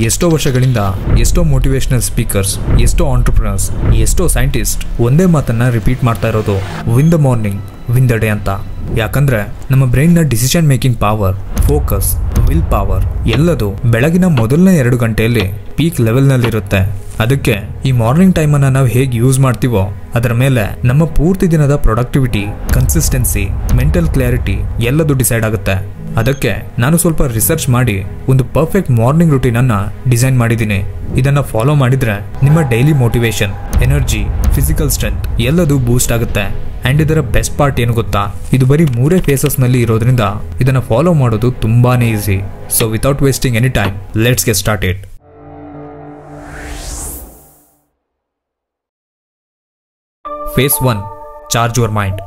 ಎಷ್ಟೋ ವರ್ಷಗಳಿಂದ ಎಷ್ಟೋ ಮೋಟಿವೇಶನಲ್ ಸ್ಪೀಕರ್ಸ್, ಎಷ್ಟೋ ಆಂಟ್ರಪ್ರಿನರ್ಸ್, ಎಷ್ಟೋ ಸೈಂಟಿಸ್ಟ್ ಒಂದೇ ಮಾತನ್ನ ರಿಪೀಟ್ ಮಾಡ್ತಾ ಇರೋದು, win the morning win the day ಅಂತ. ಯಾಕಂದ್ರೆ ನಮ್ಮ ಬ್ರೈನ್ ನ decision making power, focus, will power ಎಲ್ಲದು ಬೆಳಗಿನ ಮೊದಲನೇ 2 ಗಂಟೆಯಲ್ಲಿ ಪೀಕ್ ಲೆವೆಲ್ ನಲ್ಲಿ ಇರುತ್ತೆ. ಅದಕ್ಕೆ ಈ ಮಾರ್ನಿಂಗ್ ಟೈಮ್ ಅನ್ನ ನಾವು ಹೇಗೆ ಯೂಸ್ ಮಾಡ್ತೀವೋ ಅದರ ಮೇಲೆ ನಮ್ಮ ಪೂರ್ತಿ ದಿನದ ಪ್ರೊಡಕ್ಟಿವಿಟಿ, ಕನ್ಸಿಸ್ಟೆನ್ಸಿ, ಮೆಂಟಲ್ ಕ್ಲಾರಿಟಿ ಎಲ್ಲದು ಡಿಸೈಡ್ ಆಗುತ್ತೆ. ಅದಕ್ಕೆ ನಾನು ಸ್ವಲ್ಪ ರಿಸರ್ಚ್ ಮಾಡಿ ಒಂದು ಪರ್ಫೆಕ್ಟ್ ಮಾರ್ನಿಂಗ್ ರೂಟೀನ್ ಅನ್ನ ಡಿಸೈನ್ ಮಾಡಿದ್ದೀನಿ. ಇದನ್ನ ಫಾಲೋ ಮಾಡಿದ್ರೆ ನಿಮ್ಮ daily motivation, energy, physical strength ಎಲ್ಲದು ಬೂಸ್ಟ್ ಆಗುತ್ತೆ. ಅಂಡ್ ಇದರ ಬೆಸ್ಟ್ ಪಾರ್ಟ್ ಏನು ಗೊತ್ತಾ, ಇದು ಬರೀ 3 ಫೇಸಸ್ ನಲ್ಲಿ ಇರೋದ್ರಿಂದ ಇದನ್ನ ಫಾಲೋ ಮಾಡೋದು ತುಂಬಾನೇ easy. So without wasting any time, let's get started. Phase 1, charge your mind.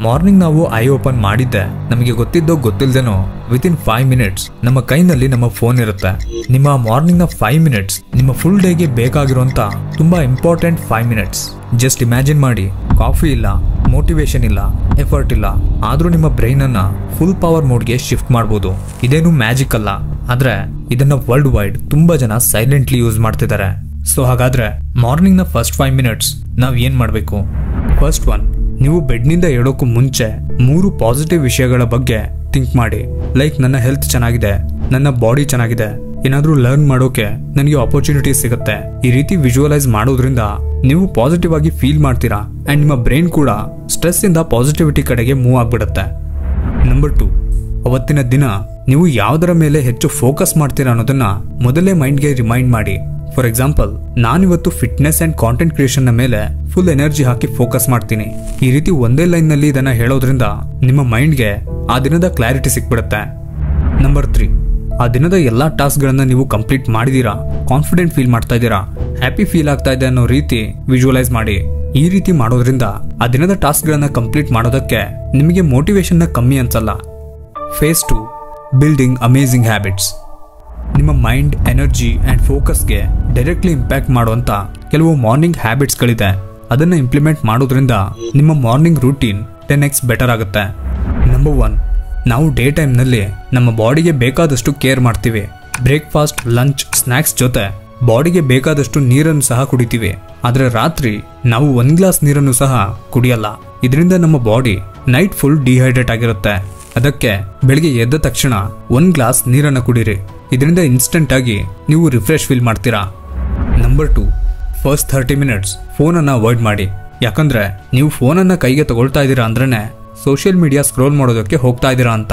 Morning ನಾವು ಐ ಓಪನ್ ಮಾಡಿದ್ದೆ ನಮಗೆ ಗೊತ್ತಿದ್ದೋ ಗೊತ್ತಿಲ್ದೇನೋ ವಿತಿನ್ 5 ಮಿನಿಟ್ಸ್ ನಮ್ಮ ಕೈನಲ್ಲಿ ನಮ್ಮ ಫೋನ್ ಇರುತ್ತೆ. ನಿಮ್ಮ ಮಾರ್ನಿಂಗ್ ನ 5 ಮಿನಿಟ್ಸ್ ನಿಮ್ಮ ಫುಲ್ ಡೇಗೆ ಬೇಕಾಗಿರುವಂತ ತುಂಬಾ ಇಂಪಾರ್ಟೆಂಟ್ 5 ಮಿನಿಟ್ಸ್. ಜಸ್ಟ್ ಇಮ್ಯಾಜಿನ್ ಮಾಡಿ, ಕಾಫಿ ಇಲ್ಲ, ಮೋಟಿವೇಶನ್ ಇಲ್ಲ, ಎಫರ್ಟ್ ಇಲ್ಲ, ಆದ್ರೂ ನಿಮ್ಮ ಬ್ರೈನ್ ಅನ್ನ ಫುಲ್ ಪವರ್ ಮೋಡ್ಗೆ ಶಿಫ್ಟ್ ಮಾಡಬಹುದು. ಇದೇನು ಮ್ಯಾಜಿಕ್ ಅಲ್ಲ, ಆದ್ರೆ ಇದನ್ನ ವರ್ಲ್ಡ್ ವೈಡ್ ತುಂಬಾ ಜನ ಸೈಲೆಂಟ್ಲಿ ಯೂಸ್ ಮಾಡ್ತಿದ್ದಾರೆ. ಸೊ ಹಾಗಾದ್ರೆ ಮಾರ್ನಿಂಗ್ ನ ಫಸ್ಟ್ 5 ಮಿನಿಟ್ಸ್ ನಾವ್ ಏನ್ ಮಾಡ್ಬೇಕು? ಫಸ್ಟ್ 1, ನೀವು ಬೆಡ್ನಿಂದ ಏಳೋಕ್ಕೂ ಮುಂಚೆ 3 ಪಾಸಿಟಿವ್ ವಿಷಯಗಳ ಬಗ್ಗೆ ಥಿಂಕ್ ಮಾಡಿ. ಲೈಕ್, ನನ್ನ ಹೆಲ್ತ್ ಚೆನ್ನಾಗಿದೆ, ನನ್ನ ಬಾಡಿ ಚೆನ್ನಾಗಿದೆ, ಏನಾದ್ರೂ ಲರ್ನ್ ಮಾಡೋಕೆ ನನಗೆ ಆಪರ್ಚುನಿಟಿ ಸಿಗುತ್ತೆ. ಈ ರೀತಿ ವಿಜುವಲೈಸ್ ಮಾಡೋದ್ರಿಂದ ನೀವು ಪಾಸಿಟಿವ್ ಆಗಿ ಫೀಲ್ ಮಾಡ್ತೀರಾ ಅಂಡ್ ನಿಮ್ಮ ಬ್ರೈನ್ ಕೂಡ ಸ್ಟ್ರೆಸ್ ಇಂದ ಪಾಸಿಟಿವಿಟಿ ಕಡೆಗೆ ಮೂವ್ ಆಗ್ಬಿಡುತ್ತೆ. ನಂಬರ್ 2, ಅವತ್ತಿನ ದಿನ ನೀವು ಯಾವುದರ ಮೇಲೆ ಹೆಚ್ಚು ಫೋಕಸ್ ಮಾಡ್ತೀರಾ ಅನ್ನೋದನ್ನ ಮೊದಲೇ ಮೈಂಡ್ಗೆ ರಿಮೈಂಡ್ ಮಾಡಿ. ಫಾರ್ ಎಕ್ಸಾಂಪಲ್, ನಾನಿವತ್ತು ಫಿಟ್ನೆಸ್ ಅಂಡ್ ಕಾಂಟೆಂಟ್ ಕ್ರಿಯೇಷನ್ ನ ಮೇಲೆ ಫುಲ್ ಎನರ್ಜಿ ಹಾಕಿ ಫೋಕಸ್ ಮಾಡ್ತೀನಿ. ಈ ರೀತಿ ಒಂದೇ ಲೈನ್ ನಲ್ಲಿ ಇದನ್ನ ಹೇಳೋದ್ರಿಂದ ನಿಮ್ಮ ಮೈಂಡ್ಗೆ ಆ ದಿನದ ಕ್ಲಾರಿಟಿ ಸಿಕ್ಬಿಡುತ್ತೆ. ನಂಬರ್ 3, ಆ ದಿನದ ಎಲ್ಲಾ ಟಾಸ್ಕ್ ಗಳನ್ನ ನೀವು ಕಂಪ್ಲೀಟ್ ಮಾಡಿದೀರಾ, ಕಾನ್ಫಿಡೆಂಟ್ ಫೀಲ್ ಮಾಡ್ತಾ ಇದ್ದೀರಾ, ಹ್ಯಾಪಿ ಫೀಲ್ ಆಗ್ತಾ ಇದೆ ಅನ್ನೋ ರೀತಿ ವಿಜುವಲೈಸ್ ಮಾಡಿ. ಈ ರೀತಿ ಮಾಡೋದ್ರಿಂದ ಆ ದಿನದ ಟಾಸ್ಕ್ ಗಳನ್ನ ಕಂಪ್ಲೀಟ್ ಮಾಡೋದಕ್ಕೆ ನಿಮಗೆ ಮೋಟಿವೇಶನ್ ನ ಕಮ್ಮಿ ಅನ್ಸಲ್ಲ. Phase 2, building amazing habits. ನಿಮ್ಮ ಮೈಂಡ್, ಎನರ್ಜಿ ಅಂಡ್ ಫೋಕಸ್ಗೆ ಡೈರೆಕ್ಟ್ಲಿ ಇಂಪ್ಯಾಕ್ಟ್ ಮಾಡುವಂತ ಕೆಲವು ಮಾರ್ನಿಂಗ್ ಹ್ಯಾಬಿಟ್ಸ್ ಗಳಿದೆ. ಅದನ್ನ ಇಂಪ್ಲಿಮೆಂಟ್ ಮಾಡೋದ್ರಿಂದ ನಿಮ್ಮ ಮಾರ್ನಿಂಗ್ ರೂಟೀನ್ 10x ಬೆಟರ್ ಆಗುತ್ತೆ. ನಂಬರ್ 1, ನಾವು ಡೇ ಟೈಮ್ ನಲ್ಲಿ ನಮ್ಮ ಬಾಡಿಗೆ ಬೇಕಾದಷ್ಟು ಕೇರ್ ಮಾಡ್ತೀವಿ. ಬ್ರೇಕ್ಫಾಸ್ಟ್, ಲಂಚ್, ಸ್ನಾಕ್ಸ್ ಜೊತೆ ಬಾಡಿಗೆ ಬೇಕಾದಷ್ಟು ನೀರನ್ನು ಸಹ ಕುಡಿತೀವಿ. ಆದ್ರೆ ರಾತ್ರಿ ನಾವು 1 ಗ್ಲಾಸ್ ನೀರನ್ನು ಸಹ ಕುಡಿಯಲ್ಲ. ಇದರಿಂದ ನಮ್ಮ ಬಾಡಿ ನೈಟ್ ಫುಲ್ ಡಿಹೈಡ್ರೇಟ್ ಆಗಿರುತ್ತೆ. ಅದಕ್ಕೆ ಬೆಳಿಗ್ಗೆ ಎದ್ದ ತಕ್ಷಣ 1 ಗ್ಲಾಸ್ ನೀರನ್ನು ಕುಡಿರಿ. ಇದರಿಂದ ಇನ್ಸ್ಟೆಂಟ್ ಆಗಿ ನೀವು ರಿಫ್ರೆಶ್ ಫೀಲ್ ಮಾಡ್ತೀರಾ. ನಂಬರ್ 2, ಫಸ್ಟ್ 30 ಮಿನಿಟ್ಸ್ ಫೋನ್ ಅನ್ನ ಅವಾಯ್ಡ್ ಮಾಡಿ. ಯಾಕಂದ್ರೆ ನೀವು ಫೋನ್ ಅನ್ನ ಕೈಗೆ ತಗೊಳ್ತಾ ಇದ್ದೀರಾ ಅಂದ್ರೇನೆ ಸೋಷಿಯಲ್ ಮೀಡಿಯಾ ಸ್ಕ್ರೋಲ್ ಮಾಡೋದಕ್ಕೆ ಹೋಗ್ತಾ ಇದ್ದೀರಾ ಅಂತ.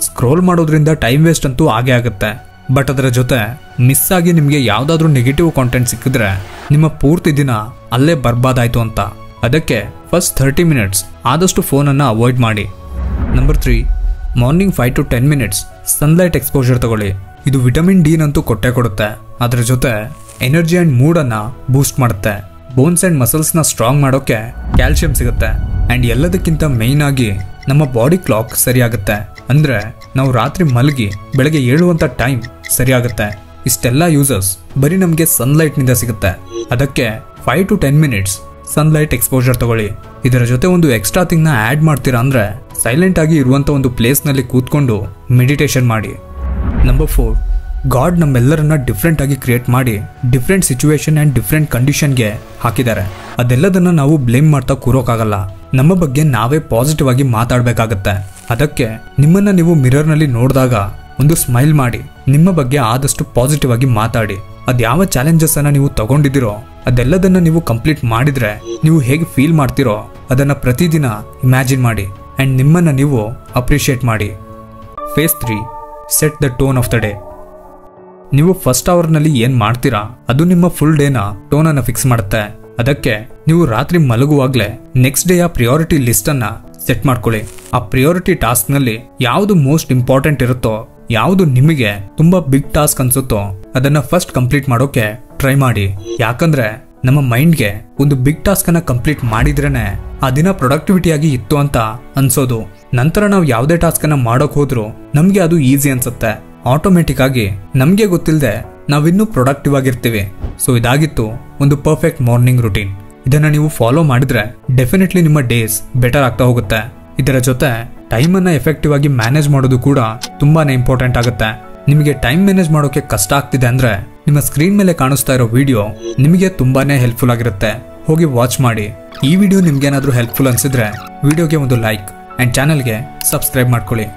ಸ್ಕ್ರೋಲ್ ಮಾಡೋದ್ರಿಂದ ಟೈಮ್ ವೇಸ್ಟ್ ಅಂತೂ ಆಗೇ ಆಗುತ್ತೆ. ಬಟ್ ಅದರ ಜೊತೆ ಮಿಸ್ ಆಗಿ ನಿಮ್ಗೆ ಯಾವ್ದಾದ್ರು ನೆಗೆಟಿವ್ ಕಾಂಟೆಂಟ್ ಸಿಕ್ಕಿದ್ರೆ ನಿಮ್ಮ ಪೂರ್ತಿ ದಿನ ಅಲ್ಲೇ ಬರ್ಬಾದಾಯ್ತು ಅಂತ. ಅದಕ್ಕೆ ಫಸ್ಟ್ 30 ಮಿನಿಟ್ಸ್ ಆದಷ್ಟು ಫೋನ್ ಅನ್ನ ಅವಾಯ್ಡ್ ಮಾಡಿ. Number 3, morning 5 to 10 minutes sunlight exposure ತಗೊಳ್ಳಿ. ಇದು ವಿಟಮಿನ್ ಡಿ ನಂತೂ ಕೊಟ್ಟೆ ಕೊಡುತ್ತೆ. ಅದರ ಜೊತೆ ಎನರ್ಜಿ ಅಂಡ್ ಮೂಡ್ ಅನ್ನ ಬೂಸ್ಟ್ ಮಾಡುತ್ತೆ. ಬೋನ್ಸ್ ಅಂಡ್ ಮಸಲ್ಸ್ ನ ಸ್ಟ್ರಾಂಗ್ ಮಾಡೋಕೆ ಕ್ಯಾಲ್ಸಿಯಂ ಸಿಗುತ್ತೆ. ಅಂಡ್ ಎಲ್ಲದಕ್ಕಿಂತ ಮೇನ್ ಆಗಿ ನಮ್ಮ ಬಾಡಿ ಕ್ಲಾಕ್ ಸರಿಯಾಗುತ್ತೆ. ಅಂದ್ರೆ ನಾವು ರಾತ್ರಿ ಮಲಗಿ ಬೆಳಗ್ಗೆ ಏಳುವಂತ ಟೈಮ್ ಸರಿಯಾಗುತ್ತೆ. ಇಷ್ಟೆಲ್ಲ ಯೂಸಸ್ ಬರೀ ನಮ್ಗೆ ಸನ್ಲೈಟ್ ನಿಂದ ಸಿಗುತ್ತೆ. ಅದಕ್ಕೆ 5 to 10 ಮಿನಿಟ್ಸ್ ಸನ್ಲೈಟ್ ಎಕ್ಸ್ಪೋಜರ್ ತಗೊಳ್ಳಿ. ಇದರ ಜೊತೆ ಒಂದು ಎಕ್ಸ್ಟ್ರಾ ಥಿಂಗ್ ನ ಆಡ್ ಮಾಡ್ತೀರಾ ಅಂದ್ರೆ ಸೈಲೆಂಟ್ ಆಗಿ ಇರುವಂತ ಒಂದು ಪ್ಲೇಸ್ ನಲ್ಲಿ ಕೂತ್ಕೊಂಡು ಮೆಡಿಟೇಷನ್ ಮಾಡಿ. ನಂಬರ್ 4, ಗಾಡ್ ನಮ್ಮೆಲ್ಲರನ್ನ ಡಿಫ್ರೆಂಟ್ ಆಗಿ ಕ್ರಿಯೇಟ್ ಮಾಡಿ ಡಿಫ್ರೆಂಟ್ ಸಿಚುವೇಶನ್ ಅಂಡ್ ಡಿಫ್ರೆಂಟ್ ಕಂಡೀಷನ್ಗೆ ಹಾಕಿದ್ದಾರೆ. ಅದೆಲ್ಲದನ್ನ ನಾವು ಬ್ಲೇಮ್ ಮಾಡ್ತಾ ಕೂರೋಕ್ಕಾಗಲ್ಲ. ನಮ್ಮ ಬಗ್ಗೆ ನಾವೇ ಪಾಸಿಟಿವ್ ಆಗಿ ಮಾತಾಡ್ಬೇಕಾಗತ್ತೆ. ಅದಕ್ಕೆ ನಿಮ್ಮನ್ನ ನೀವು ಮಿರರ್ ನಲ್ಲಿ ನೋಡಿದಾಗ ಒಂದು ಸ್ಮೈಲ್ ಮಾಡಿ ನಿಮ್ಮ ಬಗ್ಗೆ ಆದಷ್ಟು ಪಾಸಿಟಿವ್ ಆಗಿ ಮಾತಾಡಿ. ಅದ್ಯಾವ ಚಾಲೆಂಜಸ್ ಅನ್ನ ನೀವು ತಗೊಂಡಿದ್ದೀರೋ ಅದೆಲ್ಲದನ್ನ ನೀವು ಕಂಪ್ಲೀಟ್ ಮಾಡಿದ್ರೆ ನೀವು ಹೇಗೆ ಫೀಲ್ ಮಾಡ್ತೀರೋ ಅದನ್ನ ಪ್ರತಿದಿನ ಇಮ್ಯಾಜಿನ್ ಮಾಡಿ ಅಂಡ್ ನಿಮ್ಮನ್ನ ನೀವು ಅಪ್ರಿಶಿಯೇಟ್ ಮಾಡಿ. Phase 3, set the tone of the day. ನೀವು ಫಸ್ಟ್ ಅವರ್ ನಲ್ಲಿ ಏನ್ ಮಾಡ್ತೀರಾ ಅದು ನಿಮ್ಮ ಫುಲ್ ಡೇನ ಟೋನ್ ಅನ್ನ ಫಿಕ್ಸ್ ಮಾಡುತ್ತೆ. ಅದಕ್ಕೆ ನೀವು ರಾತ್ರಿ ಮಲಗುವಾಗ್ಲೇ ನೆಕ್ಸ್ಟ್ ಡೇ ಆ ಪ್ರಿಯಾರಿಟಿ ಲಿಸ್ಟ್ ಅನ್ನ ಸೆಟ್ ಮಾಡ್ಕೊಳ್ಳಿ. ಆ ಪ್ರಿಯಾರಿಟಿ ಟಾಸ್ಕ್ ನಲ್ಲಿ ಯಾವುದು ಮೋಸ್ಟ್ ಇಂಪಾರ್ಟೆಂಟ್ ಇರುತ್ತೋ, ಯಾವುದು ನಿಮಗೆ ತುಂಬಾ ಬಿಗ್ ಟಾಸ್ಕ್ ಅನ್ಸುತ್ತೋ ಅದನ್ನ ಫಸ್ಟ್ ಕಂಪ್ಲೀಟ್ ಮಾಡೋಕೆ ಟ್ರೈ ಮಾಡಿ. ಯಾಕಂದ್ರೆ ನಮ್ಮ ಮೈಂಡ್ಗೆ ಒಂದು ಬಿಗ್ ಟಾಸ್ಕ್ ಅನ್ನ ಕಂಪ್ಲೀಟ್ ಮಾಡಿದ್ರೇನೆ ಆ ದಿನ ಪ್ರೊಡಕ್ಟಿವಿಟಿ ಆಗಿ ಇತ್ತು ಅಂತ ಅನ್ಸೋದು. ನಂತರ ನಾವು ಯಾವುದೇ ಟಾಸ್ಕ್ ಅನ್ನ ಮಾಡೋಕ್ ಹೋದ್ರು ನಮ್ಗೆ ಅದು ಈಸಿ ಅನ್ಸುತ್ತೆ. ಆಟೋಮೆಟಿಕ್ ಆಗಿ ನಮ್ಗೆ ಗೊತ್ತಿಲ್ಲದೆ ನಾವಿನ್ನೂ ಪ್ರೊಡಕ್ಟಿವ್ ಆಗಿರ್ತೀವಿ. ಸೊ ಇದಾಗಿತ್ತು ಒಂದು ಪರ್ಫೆಕ್ಟ್ ಮಾರ್ನಿಂಗ್ ರೂಟೀನ್. ಇದನ್ನ ನೀವು ಫಾಲೋ ಮಾಡಿದ್ರೆ ಡೆಫಿನೆಟ್ಲಿ ನಿಮ್ಮ ಡೇಸ್ ಬೆಟರ್ ಆಗ್ತಾ ಹೋಗುತ್ತೆ. ಇದರ ಜೊತೆ ಟೈಮ್ ಅನ್ನ ಎಫೆಕ್ಟಿವ್ ಆಗಿ ಮ್ಯಾನೇಜ್ ಮಾಡೋದು ಕೂಡ ತುಂಬಾನೇ ಇಂಪಾರ್ಟೆಂಟ್ ಆಗುತ್ತೆ. ನಿಮಗೆ ಟೈಮ್ ಮ್ಯಾನೇಜ್ ಮಾಡೋಕೆ ಕಷ್ಟ ಆಗ್ತಿದೆ ಅಂದ್ರೆ ನಿಮ್ಮ ಸ್ಕ್ರೀನ್ ಮೇಲೆ ಕಾಣಿಸ್ತಾ ಇರೋ ವಿಡಿಯೋ ನಿಮಗೆ ತುಂಬಾನೇ ಹೆಲ್ಪ್ಫುಲ್ ಆಗಿರುತ್ತೆ. ಹೋಗಿ ವಾಚ್ ಮಾಡಿ. ಈ ವಿಡಿಯೋ ನಿಮ್ಗೇನಾದ್ರೂ ಹೆಲ್ಪ್ಫುಲ್ ಅನ್ಸಿದ್ರೆ ವಿಡಿಯೋಗೆ ಒಂದು ಲೈಕ್ ಅಂಡ್ ಚಾನಲ್ಗೆ ಸಬ್ಸ್ಕ್ರೈಬ್ ಮಾಡ್ಕೊಳ್ಳಿ.